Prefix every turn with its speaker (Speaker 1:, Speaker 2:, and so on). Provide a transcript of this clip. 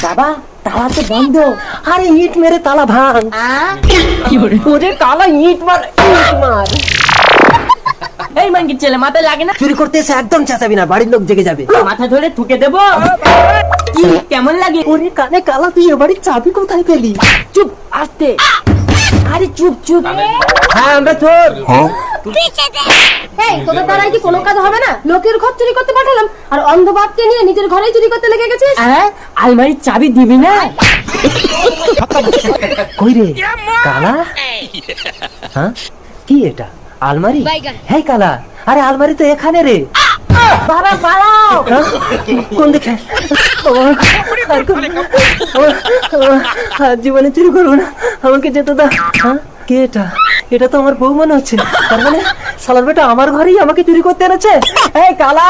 Speaker 1: বাবা তালা তো বন্ধ।
Speaker 2: আরে ইট মেরে তালা ভাঙ।
Speaker 1: ওরে তালা ইট মার ইট মার। এই মাঙ্গির ছেলে মাথায় লাগে না?
Speaker 2: চুরি করতে এসে একদম চেঁচাবি না, বাড়ির লোক জেগে যাবে।
Speaker 1: মাথা ধরে ঠুকে দেবো। কি কেমন লাগে?
Speaker 2: ওরে কানে কালা, তুই এ বাড়ির চাবি কোথায় পেলি?
Speaker 1: চুপ আস্তে। আরে চুপ চুপ।
Speaker 2: হ্যাঁ আমরা চোর।
Speaker 3: এই তোদের দ্বারাই কি কোনো কাজ হবে না? লোকের ঘর চুরি করতে পাঠালাম আর অন্ধ বাপকে নিয়ে নিজের ঘরেই চুরি করতে লেগে গেছিস।
Speaker 1: আলমারির চাবি দিবি না?
Speaker 2: কই রে কালা? হ্যাঁ কি এটা? আলমারি? হ্যাঁ কালা, আরে আলমারি তো এখানে রে।
Speaker 1: বাবা পালাও।
Speaker 2: হ্যাঁ? কোন দিকে? আর জীবনে চুরি করবো না, আমাকে যেতে দাও। হ্যাঁ কে এটা? এটা তো আমার বউ মনে হচ্ছে। তার মানে শালার বেটা আমার ঘরেই আমাকে চুরি করতে এনেছে। এই কালা!